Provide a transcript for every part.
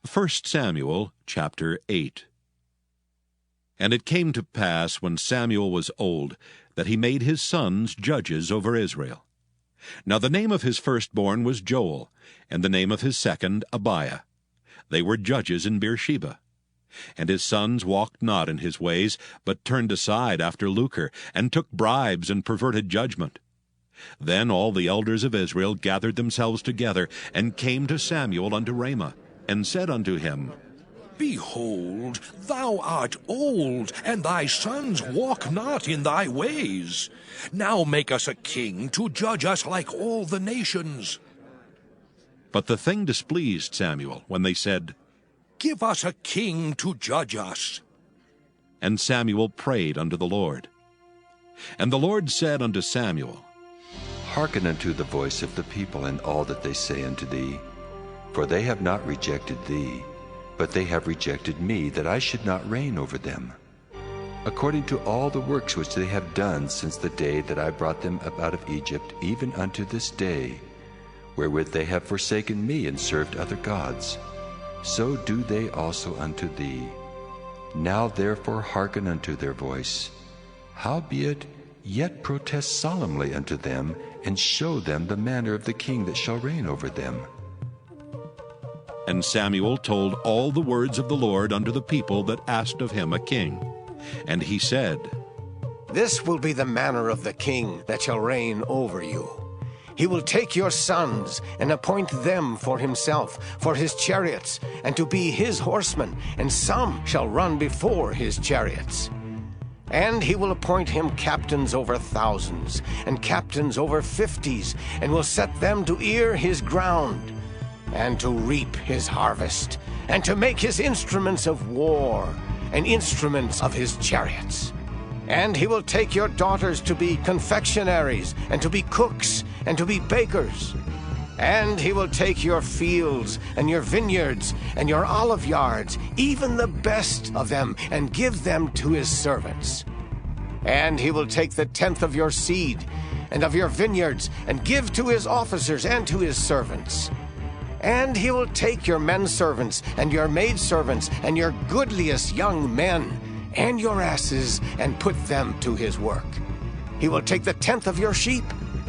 1 Samuel chapter 8. And it came to pass, when Samuel was old, that he made his sons judges over Israel. Now the name of his firstborn was Joel, and the name of his second Abiah. They were judges in Beersheba. And his sons walked not in his ways, but turned aside after lucre, and took bribes, and perverted judgment. Then all the elders of Israel gathered themselves together, and came to Samuel unto Ramah, and said unto him, Behold, thou art old, and thy sons walk not in thy ways. Now make us a king to judge us like all the nations. But the thing displeased Samuel, when they said, Give us a king to judge us. And Samuel prayed unto the Lord. And the Lord said unto Samuel, Hearken unto the voice of the people in all that they say unto thee. For they have not rejected thee, but they have rejected me, that I should not reign over them, according to all the works which they have done since the day that I brought them up out of Egypt, even unto this day, wherewith they have forsaken me and served other gods. So do they also unto thee. Now therefore hearken unto their voice. Howbeit, yet protest solemnly unto them, and show them the manner of the king that shall reign over them. And Samuel told all the words of the Lord unto the people that asked of him a king. And he said, This will be the manner of the king that shall reign over you. He will take your sons, and appoint them for himself, for his chariots, and to be his horsemen, and some shall run before his chariots. And he will appoint him captains over thousands, and captains over 50s, and will set them to ear his ground, and to reap his harvest, and to make his instruments of war, and instruments of his chariots. And he will take your daughters to be confectionaries, and to be cooks, and to be bakers. And he will take your fields, and your vineyards, and your olive yards, even the best of them, and give them to his servants. And he will take the 10th of your seed, and of your vineyards, and give to his officers and to his servants. And he will take your men servants, and your maidservants, and your goodliest young men, and your asses, and put them to his work. He will take the 10th of your sheep,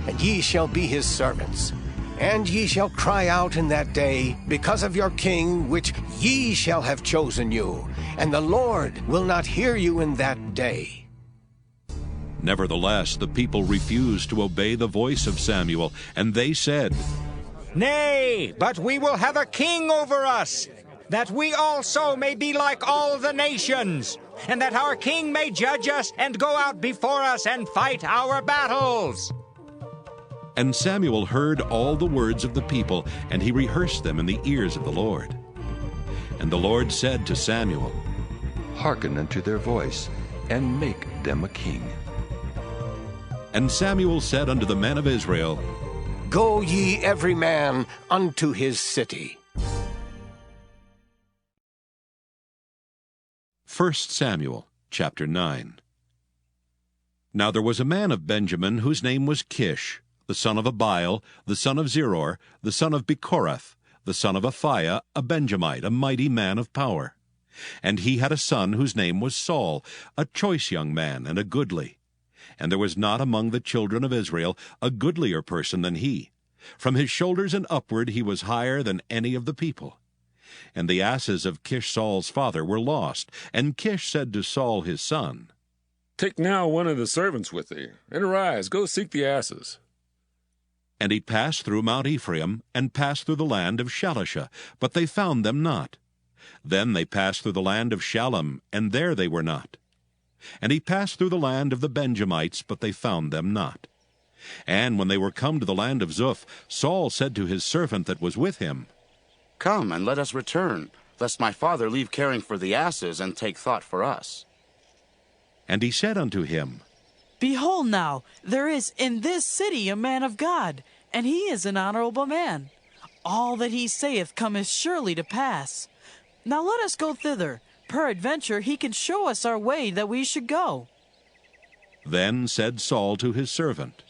and ye shall be his servants. And ye shall cry out in that day because of your king, which ye shall have chosen you, and the Lord will not hear you in that day. Nevertheless, the people refused to obey the voice of Samuel, and they said, Nay, but we will have a king over us, that we also may be like all the nations, and that our king may judge us and go out before us and fight our battles. And Samuel heard all the words of the people, and he rehearsed them in the ears of the Lord. And the Lord said to Samuel, Hearken unto their voice, and make them a king. And Samuel said unto the men of Israel, Go ye every man unto his city. 1 Samuel chapter 9. Now there was a man of Benjamin whose name was Kish, the son of Abiel, the son of Zeror, the son of Bechorath, the son of Aphiah, a Benjamite, a mighty man of power. And he had a son whose name was Saul, a choice young man, and a goodly. And there was not among the children of Israel a goodlier person than he. From his shoulders and upward he was higher than any of the people. And the asses of Kish Saul's father were lost. And Kish said to Saul his son, Take now one of the servants with thee, and arise, go seek the asses. And he passed through Mount Ephraim, and passed through the land of Shalisha, but they found them not. Then they passed through the land of Shalem, and there they were not. And he passed through the land of the Benjamites, but they found them not. And when they were come to the land of Zuph, Saul said to his servant that was with him, Come, and let us return, lest my father leave caring for the asses, and take thought for us. And he said unto him, Behold now, there is in this city a man of God, and he is an honorable man. All that he saith cometh surely to pass. Now let us go thither. Peradventure he can show us our way that we should go. Then said Saul to his servant,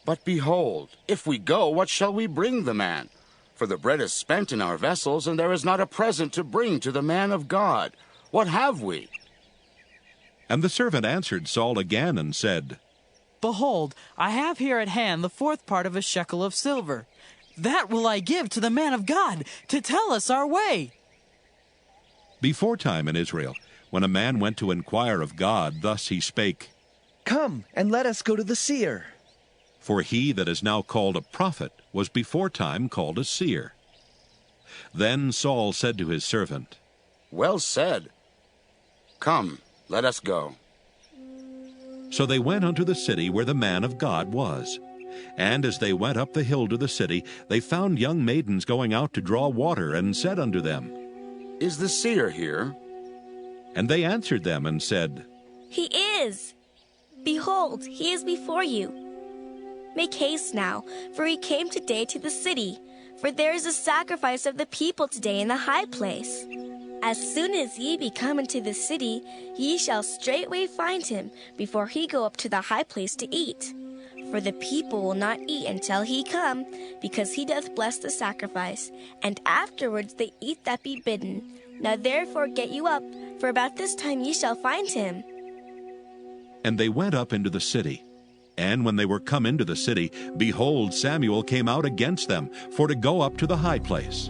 But behold, if we go, what shall we bring the man? For the bread is spent in our vessels, and there is not a present to bring to the man of God. What have we?" And the servant answered Saul again and said, Behold, I have here at hand the fourth part of a shekel of silver. That will I give to the man of God to tell us our way. Beforetime in Israel, when a man went to inquire of God, thus he spake, "Come, and let us go to the seer." For he that is now called a prophet was beforetime called a seer. Then Saul said to his servant, "Well said. Come, let us go." So they went unto the city where the man of God was. And as they went up the hill to the city, they found young maidens going out to draw water, and said unto them, "Is the seer here?" And they answered them and said, "He is. Behold, he is before you. Make haste now, for he came today to the city, for there is a sacrifice of the people today in the high place. As soon as ye be come into the city, ye shall straightway find him, before he go up to the high place to eat. For the people will not eat until he come, because he doth bless the sacrifice, and afterwards they eat that be bidden. Now therefore get you up, for about this time ye shall find him." And they went up into the city. And when they were come into the city, behold, Samuel came out against them, for to go up to the high place.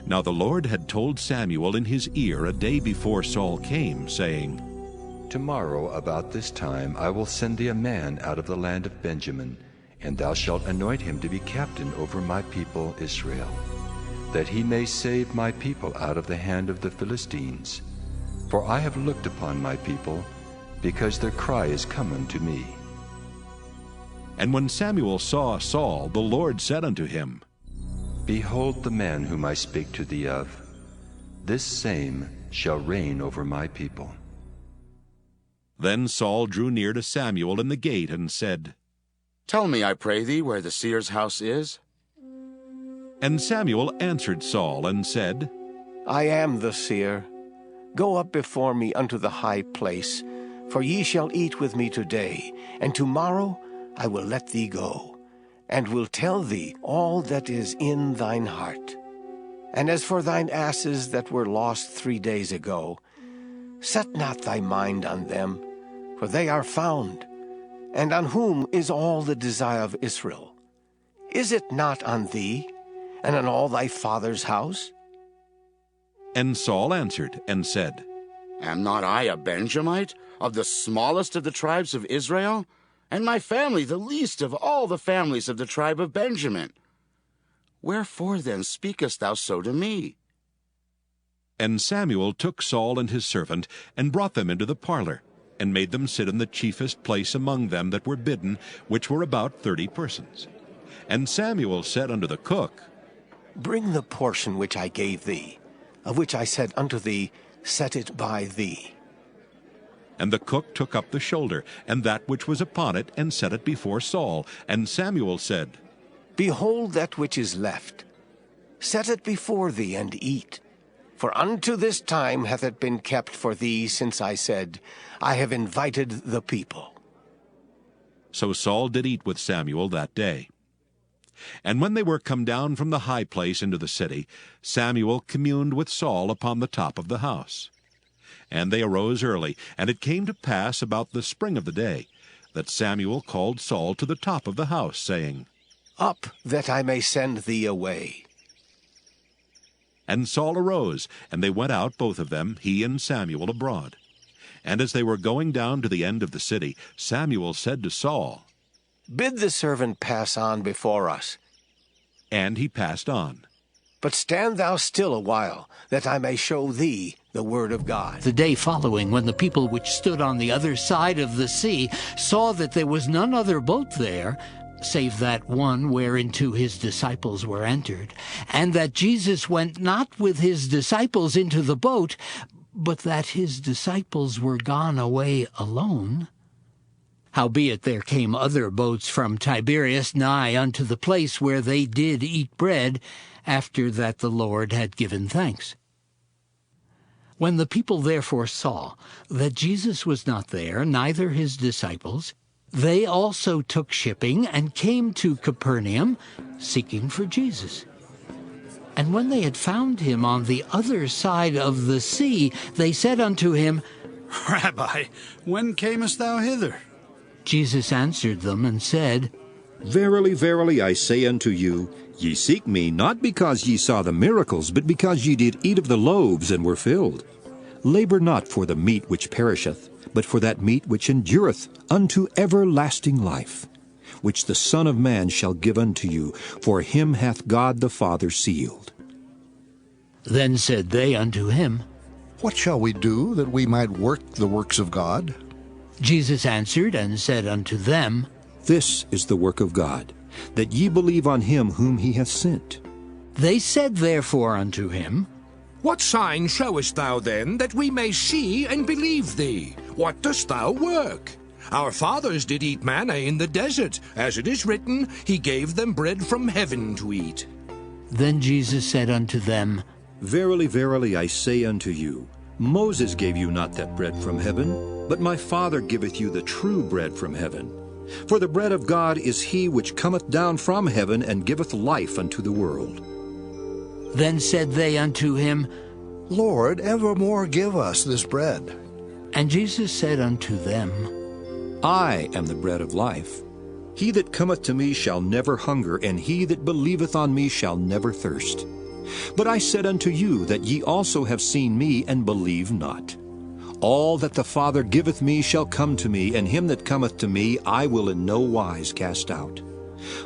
Now the Lord had told Samuel in his ear a day before Saul came, saying, Tomorrow about this time I will send thee a man out of the land of Benjamin, and thou shalt anoint him to be captain over my people Israel, that he may save my people out of the hand of the Philistines. For I have looked upon my people, because their cry is come unto me. And when Samuel saw Saul, the Lord said unto him, Behold the man whom I spake to thee of. This same shall reign over my people. Then Saul drew near to Samuel in the gate and said, Tell me, I pray thee, where the seer's house is. And Samuel answered Saul and said, I am the seer. Go up before me unto the high place, for ye shall eat with me today, and tomorrow I will let thee go, and will tell thee all that is in thine heart. And as for thine asses that were lost 3 days ago, set not thy mind on them, for they are found. And on whom is all the desire of Israel? Is it not on thee, and on all thy father's house? And Saul answered and said, Am not I a Benjamite, of the smallest of the tribes of Israel? And my family the least of all the families of the tribe of Benjamin. Wherefore then speakest thou so to me? And Samuel took Saul and his servant, and brought them into the parlor, and made them sit in the chiefest place among them that were bidden, which were about 30 persons. And Samuel said unto the cook, Bring the portion which I gave thee, of which I said unto thee, Set it by thee. And the cook took up the shoulder, and that which was upon it, and set it before Saul. And Samuel said, Behold that which is left. Set it before thee, and eat. For unto this time hath it been kept for thee, since I said, I have invited the people. So Saul did eat with Samuel that day. And when they were come down from the high place into the city, Samuel communed with Saul upon the top of the house. And they arose early, and it came to pass about the spring of the day, that Samuel called Saul to the top of the house, saying, Up, that I may send thee away. And Saul arose, and they went out both of them, he and Samuel, abroad. And as they were going down to the end of the city, Samuel said to Saul, Bid the servant pass on before us. And he passed on. But stand thou still a while, that I may show thee the word of God. The day following, when the people which stood on the other side of the sea saw that there was none other boat there, save that one whereinto his disciples were entered, and that Jesus went not with his disciples into the boat, but that his disciples were gone away alone. Howbeit there came other boats from Tiberias nigh unto the place where they did eat bread, after that the Lord had given thanks. When the people therefore saw that Jesus was not there, neither his disciples, they also took shipping and came to Capernaum, seeking for Jesus. And when they had found him on the other side of the sea, they said unto him, Rabbi, when camest thou hither? Jesus answered them and said, Verily, verily, I say unto you, ye seek me not because ye saw the miracles, but because ye did eat of the loaves and were filled. Labor not for the meat which perisheth, but for that meat which endureth unto everlasting life, which the Son of Man shall give unto you, for him hath God the Father sealed. Then said they unto him, What shall we do that we might work the works of God? Jesus answered and said unto them, This is the work of God, that ye believe on him whom he hath sent. They said therefore unto him, What sign showest thou then, that we may see and believe thee? What dost thou work? Our fathers did eat manna in the desert. As it is written, he gave them bread from heaven to eat. Then Jesus said unto them, Verily, verily, I say unto you, Moses gave you not that bread from heaven, but my Father giveth you the true bread from heaven. For the bread of God is he which cometh down from heaven, and giveth life unto the world. Then said they unto him, Lord, evermore give us this bread. And Jesus said unto them, I am the bread of life. He that cometh to me shall never hunger, and he that believeth on me shall never thirst. But I said unto you that ye also have seen me, and believe not. All that the Father giveth me shall come to me, and him that cometh to me I will in no wise cast out.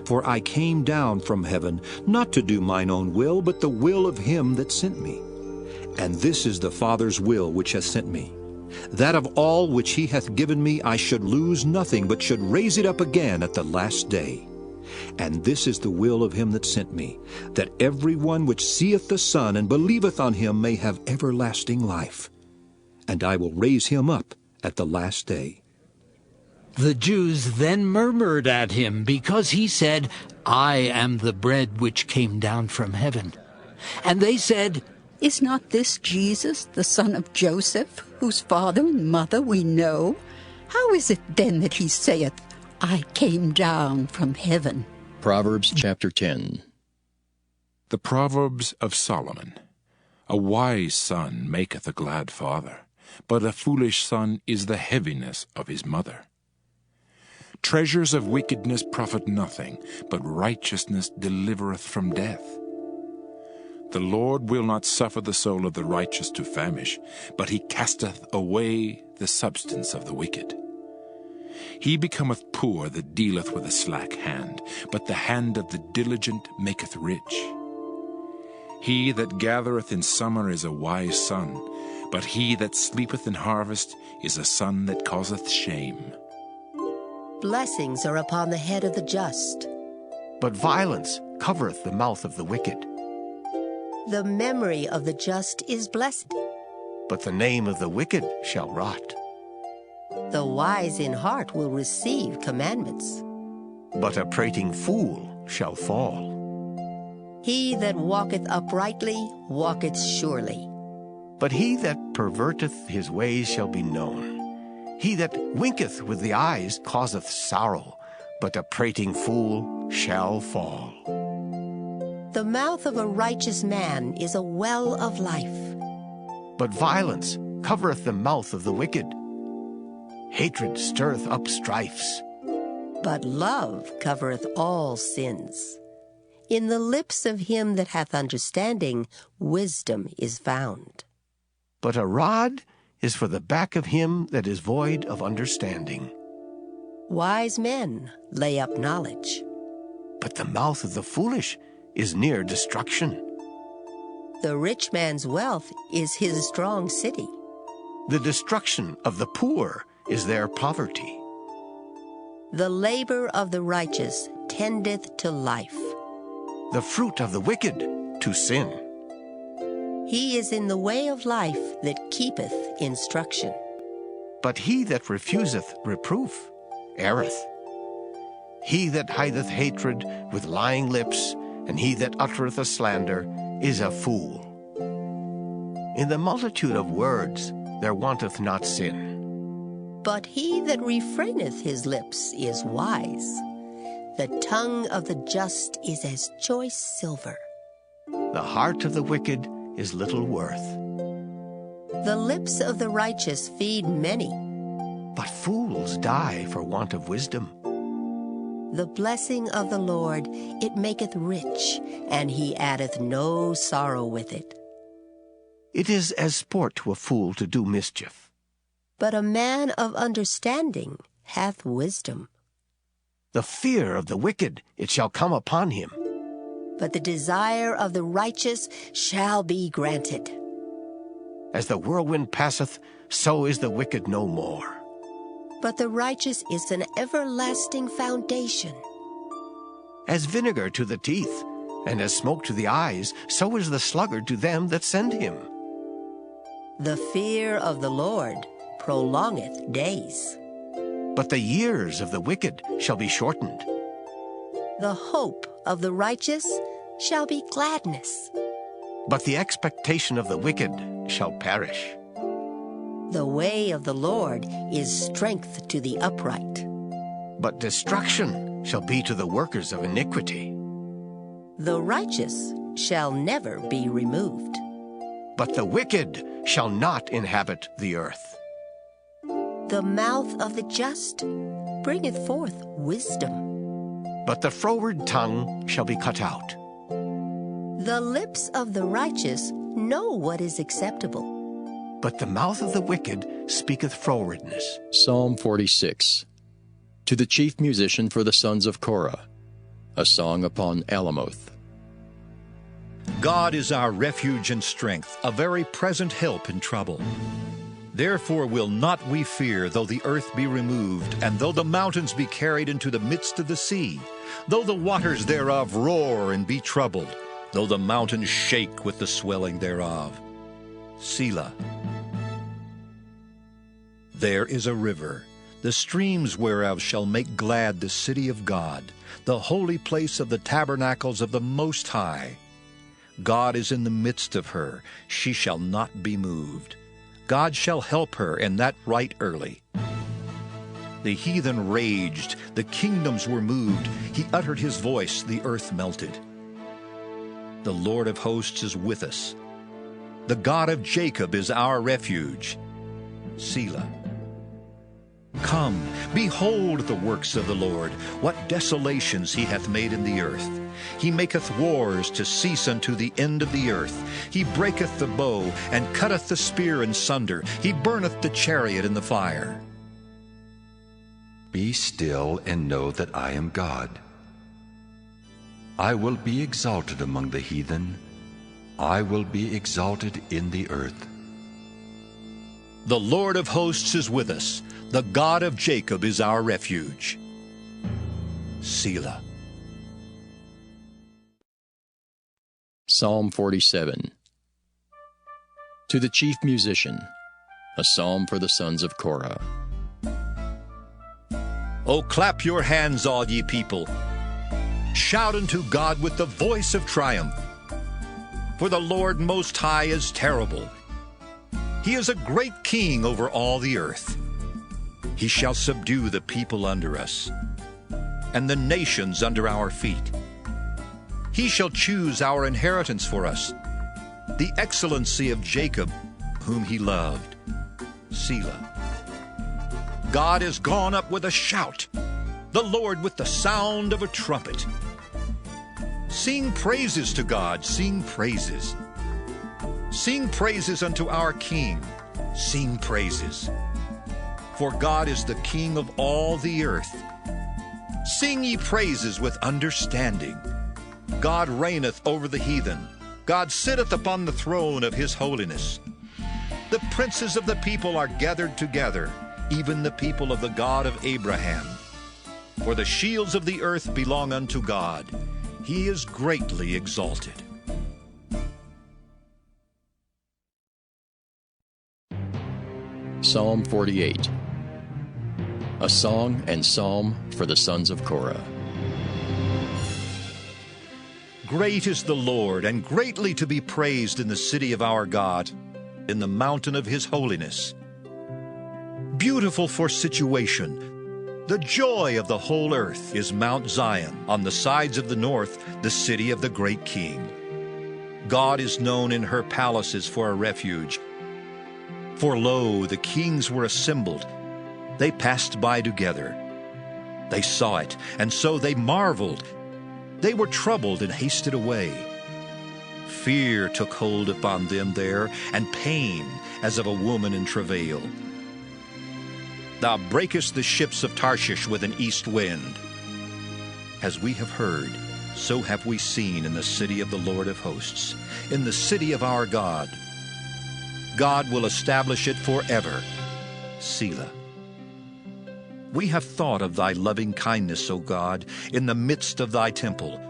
For I came down from heaven, not to do mine own will, but the will of him that sent me. And this is the Father's will which hath sent me, that of all which he hath given me I should lose nothing, but should raise it up again at the last day. And this is the will of him that sent me, that every one which seeth the Son and believeth on him may have everlasting life. And I will raise him up at the last day. The Jews then murmured at him, because he said, I am the bread which came down from heaven. And they said, Is not this Jesus, the son of Joseph, whose father and mother we know? How is it then that he saith, I came down from heaven? Proverbs chapter 10. The Proverbs of Solomon. A wise son maketh a glad father, but a foolish son is the heaviness of his mother. Treasures of wickedness profit nothing, but righteousness delivereth from death. The Lord will not suffer the soul of the righteous to famish, but he casteth away the substance of the wicked. He becometh poor that dealeth with a slack hand, but the hand of the diligent maketh rich. He that gathereth in summer is a wise son, but he that sleepeth in harvest is a son that causeth shame. Blessings are upon the head of the just, but violence covereth the mouth of the wicked. The memory of the just is blessed, but the name of the wicked shall rot. The wise in heart will receive commandments, but a prating fool shall fall. He that walketh uprightly walketh surely, but he that perverteth his ways shall be known. He that winketh with the eyes causeth sorrow, but a prating fool shall fall. The mouth of a righteous man is a well of life, but violence covereth the mouth of the wicked. Hatred stirreth up strifes, but love covereth all sins. In the lips of him that hath understanding, wisdom is found. But a rod is for the back of him that is void of understanding. Wise men lay up knowledge, but the mouth of the foolish is near destruction. The rich man's wealth is his strong city. The destruction of the poor is their poverty. The labor of the righteous tendeth to life, the fruit of the wicked to sin. He is in the way of life that keepeth instruction, but he that refuseth reproof erreth. He that hideth hatred with lying lips, and he that uttereth a slander, is a fool. In the multitude of words there wanteth not sin, but he that refraineth his lips is wise. The tongue of the just is as choice silver, The heart of the wicked is little worth. The lips of the righteous feed many. But fools die for want of wisdom. The blessing of the Lord, it maketh rich, and he addeth no sorrow with it. It is as sport to a fool to do mischief. But a man of understanding hath wisdom. The fear of the wicked, it shall come upon him. But the desire of the righteous shall be granted. As the whirlwind passeth, so is the wicked no more. But the righteous is an everlasting foundation. As vinegar to the teeth, and as smoke to the eyes, so is the sluggard to them that send him. The fear of the Lord prolongeth days. But the years of the wicked shall be shortened. The hope of the righteous shall be gladness. But the expectation of the wicked shall perish. The way of the Lord is strength to the upright. But destruction shall be to the workers of iniquity. The righteous shall never be removed. But the wicked shall not inhabit the earth. The mouth of the just bringeth forth wisdom. But the froward tongue shall be cut out. The lips of the righteous know what is acceptable. But the mouth of the wicked speaketh frowardness. Psalm 46. To the chief musician for the sons of Korah, a song upon Alamoth. God is our refuge and strength, a very present help in trouble. Therefore will not we fear, though the earth be removed, and though the mountains be carried into the midst of the sea, though the waters thereof roar and be troubled, though the mountains shake with the swelling thereof. Selah. There is a river, the streams whereof shall make glad the city of God, the holy place of the tabernacles of the Most High. God is in the midst of her, she shall not be moved. God shall help her, and that right early. The heathen raged, the kingdoms were moved. He uttered his voice, the earth melted. The Lord of hosts is with us. The God of Jacob is our refuge. Selah. Come, behold the works of the Lord, what desolations he hath made in the earth. He maketh wars to cease unto the end of the earth. He breaketh the bow, and cutteth the spear in sunder. He burneth the chariot in the fire. Be still and know that I am God. I will be exalted among the heathen. I will be exalted in the earth. The Lord of hosts is with us. The God of Jacob is our refuge. Selah. Psalm 47. To the chief musician, a psalm for the sons of Korah. O clap your hands, all ye people. Shout unto God with the voice of triumph. For the Lord Most High is terrible. He is a great king over all the earth. He shall subdue the people under us, and the nations under our feet. He shall choose our inheritance for us, the excellency of Jacob, whom he loved. Selah. God is gone up with a shout, the Lord with the sound of a trumpet. Sing praises to God, sing praises. Sing praises unto our King, sing praises. For God is the King of all the earth. Sing ye praises with understanding. God reigneth over the heathen. God sitteth upon the throne of his holiness. The princes of the people are gathered together, even the people of the God of Abraham. For the shields of the earth belong unto God. He is greatly exalted. Psalm 48. A song and psalm for the sons of Korah. Great is the Lord, and greatly to be praised in the city of our God, in the mountain of his holiness. Beautiful for situation, the joy of the whole earth is Mount Zion, on the sides of the north, the city of the great King. God is known in her palaces for a refuge. For lo, the kings were assembled. They passed by together. They saw it, and so they marveled. They were troubled and hasted away. Fear took hold upon them there, and pain as of a woman in travail. Thou breakest the ships of Tarshish with an east wind. As we have heard, so have we seen in the city of the Lord of hosts, in the city of our God. God will establish it forever. Selah. We have thought of thy loving kindness, O God, in the midst of thy temple.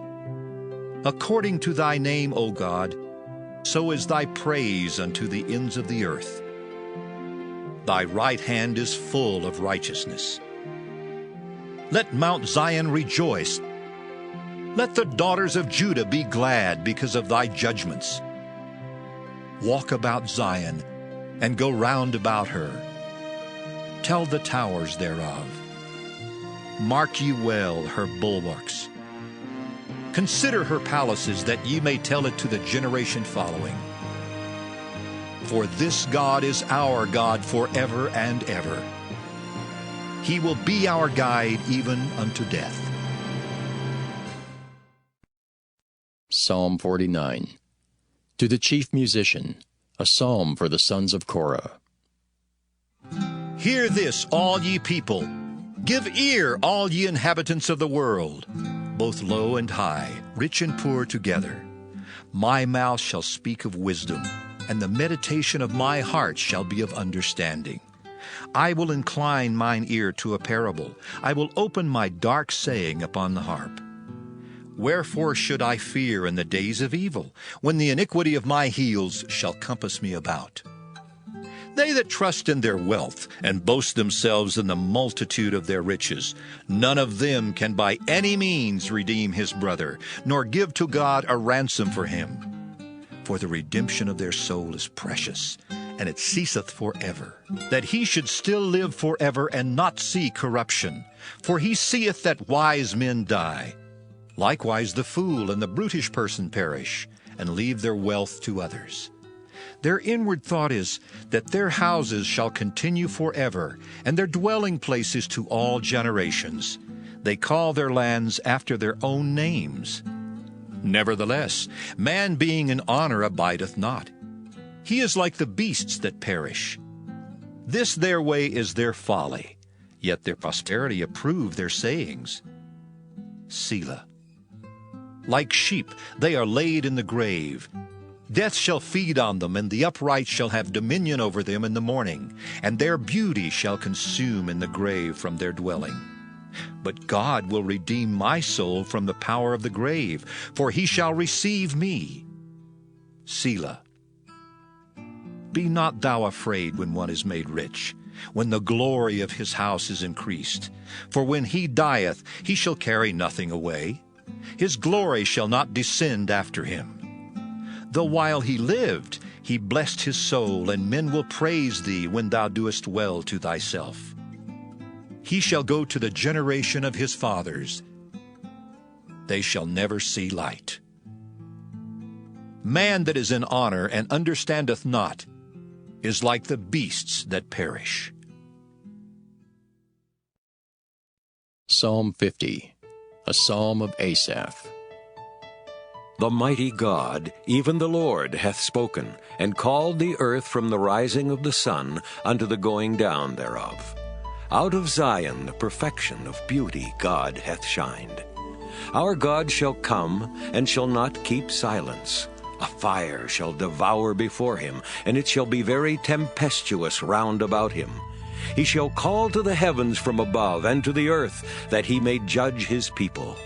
According to thy name, O God, so is thy praise unto the ends of the earth. Thy right hand is full of righteousness. Let Mount Zion rejoice. Let the daughters of Judah be glad because of thy judgments. Walk about Zion, and go round about her. Tell the towers thereof. Mark ye well her bulwarks. Consider her palaces, that ye may tell it to the generation following. For this God is our God forever and ever. He will be our guide even unto death. Psalm 49. To the chief musician, a psalm for the sons of Korah. Hear this, all ye people. Give ear, all ye inhabitants of the world, both low and high, rich and poor together. My mouth shall speak of wisdom, and the meditation of my heart shall be of understanding. I will incline mine ear to a parable. I will open my dark saying upon the harp. Wherefore should I fear in the days of evil, when the iniquity of my heels shall compass me about? They that trust in their wealth, and boast themselves in the multitude of their riches, none of them can by any means redeem his brother, nor give to God a ransom for him. For the redemption of their soul is precious, and it ceaseth forever, that he should still live forever and not see corruption. For he seeth that wise men die. Likewise the fool and the brutish person perish, and leave their wealth to others. Their inward thought is that their houses shall continue forever, and their dwelling places to all generations. They call their lands after their own names. Nevertheless, man being in honor abideth not. He is like the beasts that perish. This their way is their folly, yet their posterity approve their sayings. Selah. Like sheep, they are laid in the grave. Death shall feed on them, and the upright shall have dominion over them in the morning, and their beauty shall consume in the grave from their dwelling. But God will redeem my soul from the power of the grave, for he shall receive me. Selah. Be not thou afraid when one is made rich, when the glory of his house is increased. For when he dieth, he shall carry nothing away. His glory shall not descend after him. Though while he lived, he blessed his soul, and men will praise thee when thou doest well to thyself. He shall go to the generation of his fathers. They shall never see light. Man that is in honor and understandeth not is like the beasts that perish. Psalm 50, a psalm of Asaph. The mighty God, even the Lord, hath spoken, and called the earth from the rising of the sun unto the going down thereof. Out of Zion the perfection of beauty God hath shined. Our God shall come, and shall not keep silence. A fire shall devour before him, and it shall be very tempestuous round about him. He shall call to the heavens from above, and to the earth, that he may judge his people.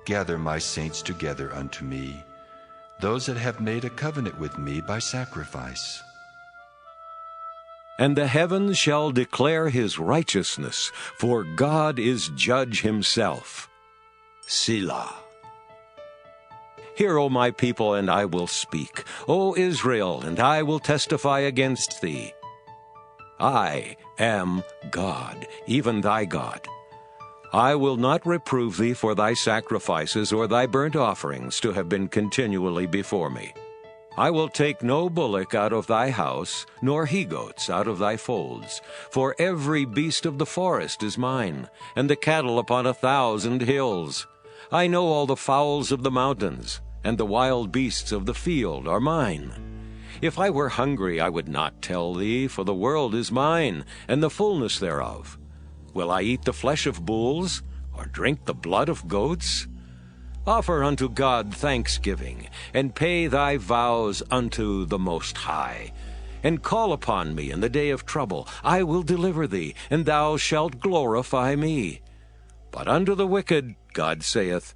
Gather my saints together unto me, those that have made a covenant with me by sacrifice. And the heavens shall declare his righteousness, for God is judge himself. Selah. Hear, O my people, and I will speak. O Israel, and I will testify against thee. I am God, even thy God. I will not reprove thee for thy sacrifices or thy burnt offerings to have been continually before me. I will take no bullock out of thy house, nor he-goats out of thy folds. For every beast of the forest is mine, and the cattle upon 1,000 hills. I know all the fowls of the mountains, and the wild beasts of the field are mine. If I were hungry, I would not tell thee, for the world is mine, and the fullness thereof. Will I eat the flesh of bulls, or drink the blood of goats? Offer unto God thanksgiving, and pay thy vows unto the Most High. And call upon me in the day of trouble. I will deliver thee, and thou shalt glorify me. But unto the wicked, God saith,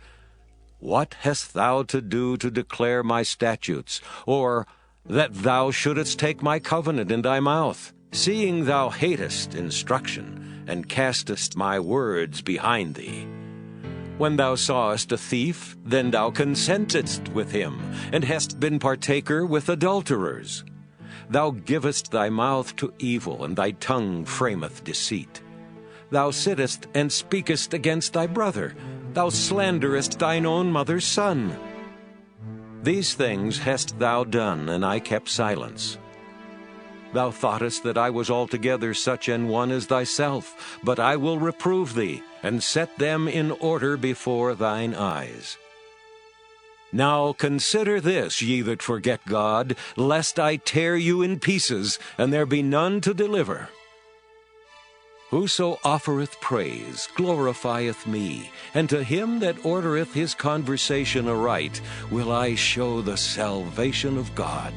What hast thou to do to declare my statutes, or that thou shouldest take my covenant in thy mouth, seeing thou hatest instruction, and castest my words behind thee? When thou sawest a thief, then thou consentedst with him, and hast been partaker with adulterers. Thou givest thy mouth to evil, and thy tongue frameth deceit. Thou sittest and speakest against thy brother. Thou slanderest thine own mother's son. These things hast thou done, and I kept silence. Thou thoughtest that I was altogether such an one as thyself, but I will reprove thee, and set them in order before thine eyes. Now consider this, ye that forget God, lest I tear you in pieces, and there be none to deliver. Whoso offereth praise glorifieth me, and to him that ordereth his conversation aright will I show the salvation of God.